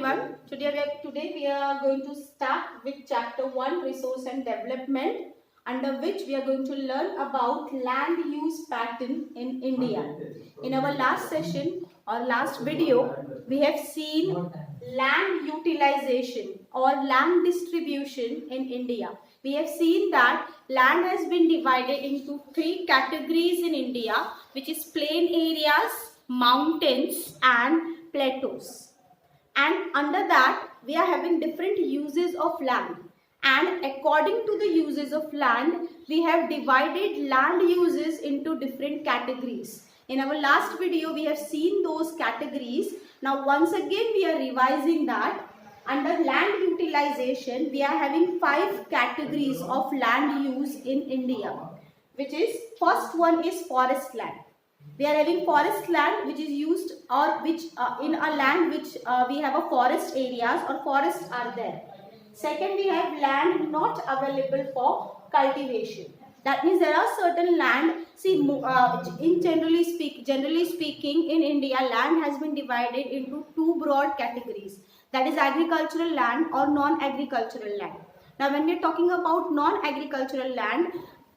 everyone. Today we are going to start with chapter 1, resource and development, under which we are going to learn about land use pattern in India. In our last session or last video, we have seen land utilization or land distribution in India. We have seen that land has been divided into three categories in India, which is plain areas, mountains and plateaus. And under that we are having different uses of land, and according to the uses of land we have divided land uses into different categories. In our last video we have seen those categories. Now once again we are revising that. Under land utilization we are having 5 categories of land use in India, which is first one is forest land. We are having forest land which is used or which in a land which we have a forest areas or forests are there. Second, we have land not available for cultivation. That means there are certain land, see in generally speaking in India, land has been divided into 2 broad categories, that is agricultural land or non-agricultural land. Now when we are talking about non-agricultural land,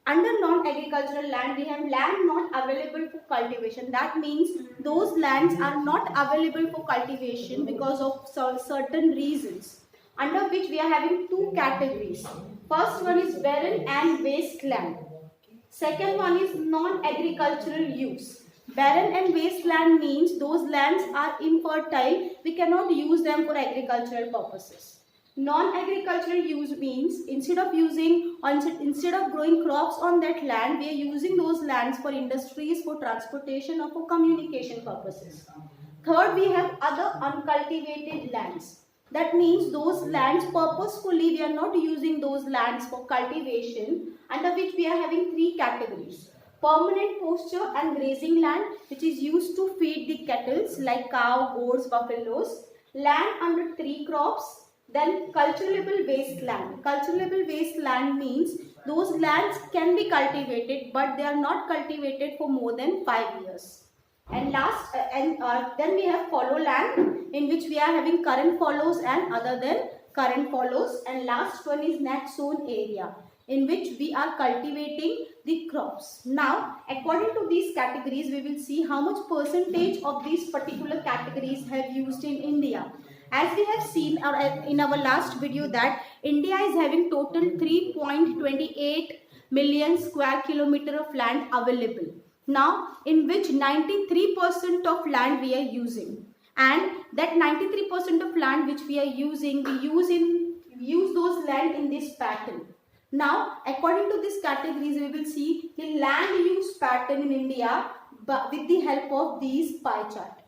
under non-agricultural land, we have land not available for cultivation. That means those lands are not available for cultivation because of certain reasons, under which we are having 2 categories. First one is barren and wasteland. Second one is non-agricultural use. Barren and wasteland means those lands are infertile. We cannot use them for agricultural purposes. Non-agricultural use means instead of growing crops on that land, we are using those lands for industries, for transportation or for communication purposes. Third, we have other uncultivated lands. That means those lands purposefully we are not using those lands for cultivation, under which we are having 3 categories. Permanent pasture and grazing land, which is used to feed the cattle like cow, goats, buffaloes. Land under 3 crops. Then cultivable wasteland. Cultivable wasteland means those lands can be cultivated, but they are not cultivated for more than 5 years. And then we have fallow land, in which we are having current fallows and other than current fallows. And last one is net sown area, in which we are cultivating the crops. Now according to these categories we will see how much percentage of these particular categories have used in India. As we have seen in our last video that India is having total 3.28 million square kilometer of land available. Now in which 93% of land we are using, and that 93% of land which we are using, we use those land in this pattern. Now according to these categories we will see the land use pattern in India with the help of these pie chart.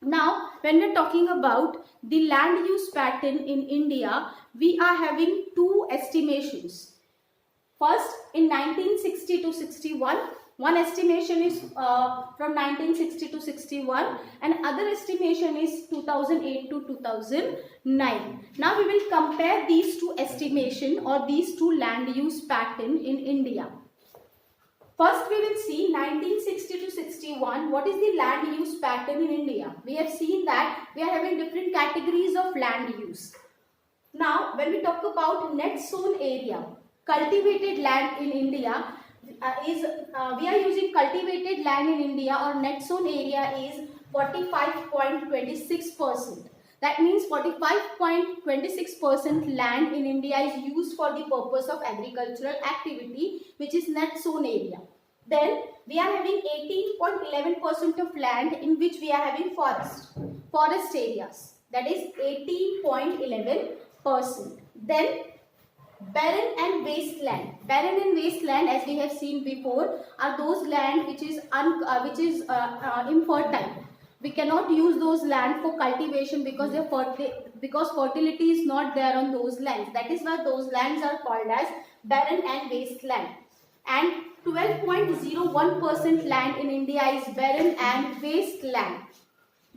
Now when we are talking about the land use pattern in India, we are having 2 estimations. First, in 1960 to 61, one estimation is from 1960 to 61 and other estimation is 2008 to 2009. Now we will compare these 2 estimation or these 2 land use pattern in India. First we will see 1960 to 61, what is the land use pattern in India. We have seen that we are having different categories of land use. Now when we talk about net sown area, cultivated land in India we are using cultivated land in India or net sown area is 45.26%. That means 45.26% land in India is used for the purpose of agricultural activity, which is net sown area. Then we are having 18.11% of land in which we are having forest areas. That is 18.11%. Then barren and wasteland. Barren and wasteland, as we have seen before, are those land which is infertile. We cannot use those land for cultivation because fertility is not there on those lands. That is why those lands are called as barren and wasteland. And 12.01% land in India is barren and wasteland.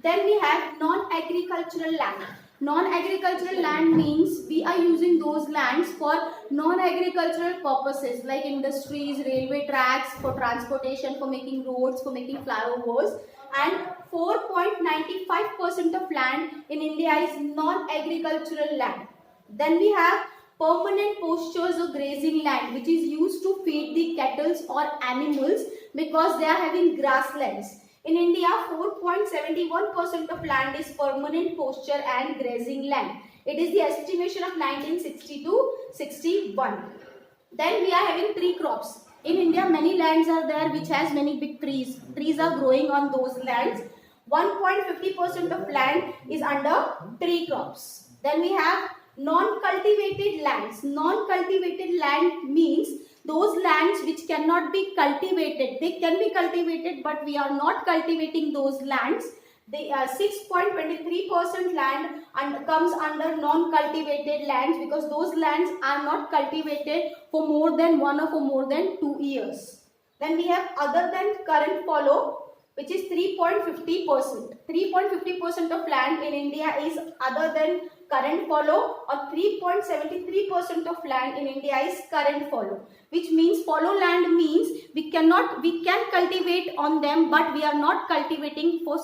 Then we have non-agricultural land. Non-agricultural land means we are using those lands for non-agricultural purposes like industries, railway tracks, for transportation, for making roads, for making flyovers, and 4.95% of land in India is non-agricultural land. Then we have permanent postures or grazing land, which is used to feed the cattle or animals because they are having grasslands. In India, 4.71% of land is permanent posture and grazing land. It is the estimation of 1960 to 61. Then we are having tree crops. In India, many lands are there which has many big trees. Trees are growing on those lands. 1.50% of land is under tree crops. Then we have non-cultivated lands. Non-cultivated land means those lands which cannot be cultivated. They can be cultivated, but we are not cultivating those lands. They are 6.23% land and comes under non-cultivated lands because those lands are not cultivated for more than 1 or for more than 2 years. Then we have other than current follow, which is 3.50%. 3.50% of land in India is other than current follow, or 3.73% of land in India is current follow, which means follow land means we can cultivate on them, but we are not cultivating for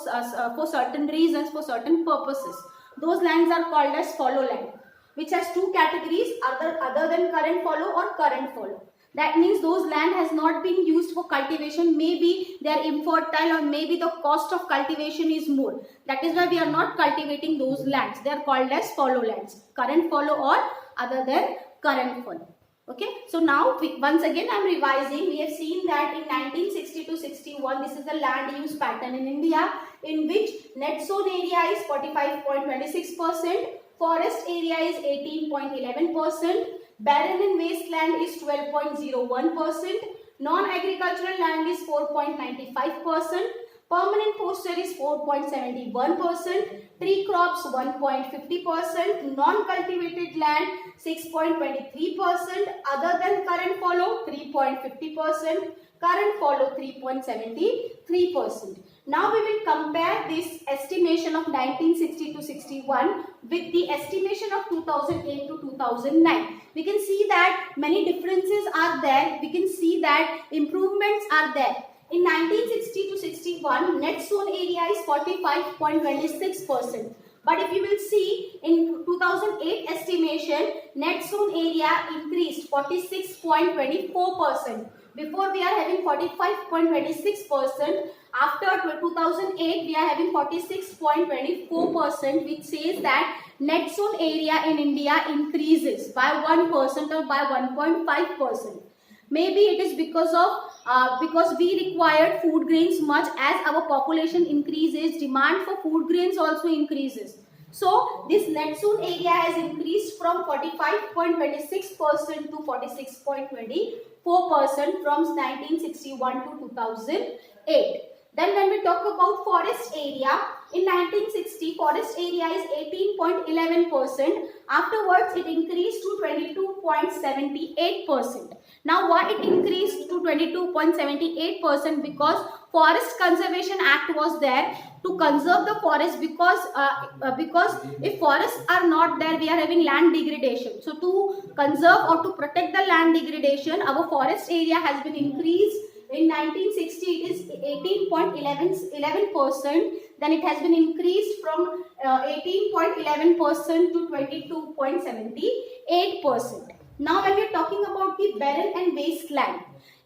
certain reasons, for certain purposes. Those lands are called as follow land, which has two categories, other than current follow or current follow. That means those land has not been used for cultivation. Maybe they are infertile, or maybe the cost of cultivation is more. That is why we are not cultivating those lands. They are called as follow lands, current follow or other than current follow. Okay. So now once again I am revising. We have seen that in 1960 to 61, this is the land use pattern in India, in which net sown area is 45.26%, forest area is 18.11%. Barren and wasteland is 12.01%, non-agricultural land is 4.95%, permanent posture is 4.71%, tree crops 1.50%, non-cultivated land 6.23%, other than current follow 3.50%, current follow 3.73%. Now we will compare this estimation of 1960 to 61 with the estimation of 2008 to 2009. We can see that many differences are there. We can see that improvements are there. In 1960 to 61, net sown area is 45.26%. But if you will see in 2008 estimation, net sown area increased 46.24%. Before we are having 45.26%. After 2008, we are having 46.24%, which says that net sown area in India increases by 1% or by 1.5%. Maybe it is because we require food grains much. As our population increases, demand for food grains also increases. So this net sown area has increased from 45.26% to 46.24% from 1961 to 2008. Then when we talk about forest area, in 1960 forest area is 18.11%. Afterwards it increased to 22.78%. Now why it increased to 22.78%? Because Forest Conservation Act was there to conserve the forest, because if forests are not there, we are having land degradation. So to conserve or to protect the land degradation, our forest area has been increased. In 1960 it is 18.11%. Then it has been increased from 18.11% to 22.78%. Now when we are talking about the barren and wasteland,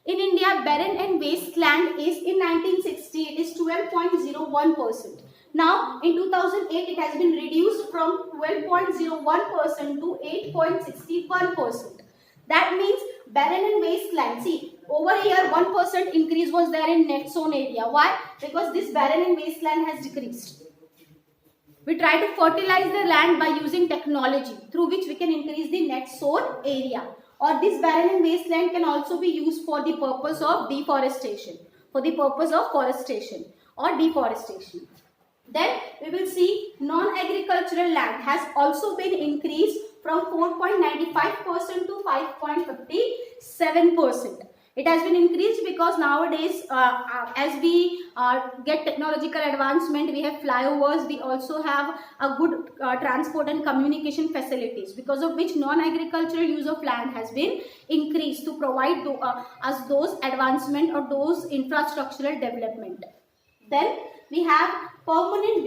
in India barren and wasteland is in 1960 it is 12.01%. Now in 2008 it has been reduced from 12.01% to 8.61%. That means barren and wasteland, see over here 1% increase was there in net sown area. Why? Because this barren and wasteland has decreased. We try to fertilize the land by using technology through which we can increase the net sown area. Or this barren and wasteland can also be used for the purpose of deforestation, for the purpose of forestation or deforestation. Then we will see non-agricultural land has also been increased from 4.95% to 5.57%. It has been increased because nowadays as we get technological advancement, we have flyovers, we also have a good transport and communication facilities, because of which non-agricultural use of land has been increased to provide us those advancement or those infrastructural development. Then we have permanent